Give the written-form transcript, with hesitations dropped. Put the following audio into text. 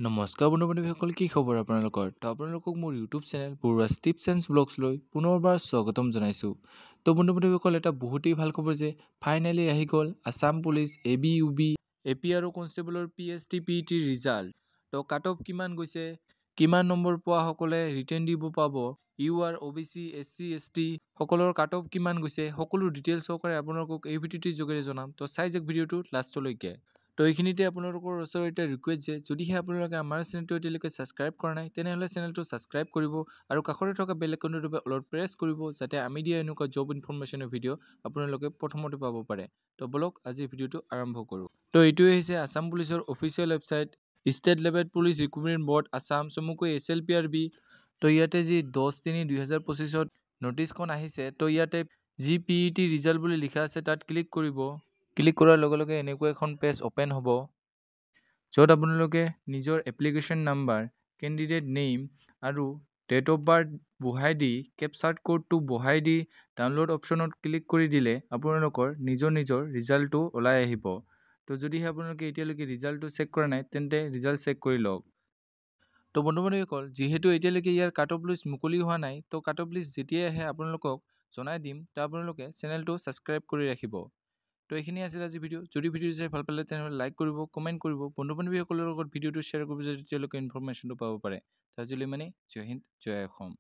নমস্কাৰ বন্ধু-বান্ধৱীসকল, কি খবৰ আপোনালোকৰ? তো আপোনালোকক মোৰ ইউটিউব চেনেল বৰুৱাছ টিপছ এণ্ড ব্লগছলৈ পুনৰবাৰ স্বাগতম জনাইছোঁ। তো বন্ধু-বান্ধৱীসকল, এটা বহুতেই ভাল খবৰ যে ফাইনেলি আহি গ'ল আছাম পুলিচ ABUB AP আৰু কনষ্টেবলৰ PST PET ৰিজাল্ট। তো কাট অফ কিমান গৈছে, কিমান নম্বৰ পোৱা সকলে ৰিটেন দিব পাব, UR OBC SC ST সকলৰ কাট অফ কিমান গৈছে, সকলো ডিটেইলছ সহকাৰে আপোনালোকক এই ভিডিঅ'টিৰ যোগেৰে জনাম। তো চাই যাওক ভিডিঅ'টো লাষ্টলৈকে। তো এইখিনিতে আপোনালোকৰ ওচৰতে ৰিকুৱেষ্ট যে যদিহে আপোনালোকে আমাৰ চেনেলটো এতিয়ালৈকে ছাবস্ক্ৰাইব কৰা নাই তেনেহ'লে চেনেলটো ছাবস্ক্ৰাইব কৰিব আৰু কাষতে থকা বেল আইকনটোৰ বাবে অলপ প্ৰেছ কৰিব যাতে আমি দিয়া এনেকুৱা জব ইনফৰমেশ্যনৰ ভিডিঅ' আপোনালোকে প্ৰথমতে পাব পাৰে। তো বলক আজি ভিডিঅ'টো আৰম্ভ কৰোঁ। তো এইটোৱে হৈছে আছাম পুলিচৰ official website state level police recruitment board Assam, চমুকৈ SLPRB। তো ইয়াতে যি 10/3/2025 নটিছখন আহিছে, তো ইয়াতে যি PET ৰিজাল্ট বুলি লিখা আছে তাত ক্লিক কৰিব। ক্লিক কৰাৰ লগে লগে এনেকুৱা এখন পেজ অপেন হ'ব য'ত আপোনালোকে নিজৰ এপ্লিকেশ্যন নাম্বাৰ, কেণ্ডিডেট নেম আৰু ডেট অফ বাৰ্থ বহাই দি কেপচাৰ্ড কোডটো বহাই দি ডাউনলোড অপশ্যনত ক্লিক কৰি দিলে আপোনালোকৰ নিজৰ ৰিজাল্টটো ওলাই আহিব। তো যদিহে আপোনালোকে এতিয়ালৈকে ৰিজাল্টটো চেক কৰা নাই তেন্তে ৰিজাল্ট চেক কৰি লওক। তো বন্ধু-বান্ধৱীসকল, যিহেতু এতিয়ালৈকে ইয়াৰ কাট অফ লিষ্ট মুকলি হোৱা নাই, তো কাট অফ লিষ্ট যেতিয়াই আহে আপোনালোকক জনাই দিম। তো আপোনালোকে চেনেলটো ছাবস্ক্ৰাইব কৰি ৰাখিব। তো এইখিনি আছিল আজি ভিডিঅ'। যদি ভিডিঅ' চাই ভাল পালে তেনেহ'লে লাইক কৰিব, কমেণ্ট কৰিব, বন্ধু-বান্ধৱীসকলৰ লগত ভিডিঅ'টো শ্বেয়াৰ কৰিব যাতে তেওঁলোকে ইনফৰমেশ্যনটো পাব পাৰে। আজিলৈ মানে জয় হিন্দ, জয় অসম।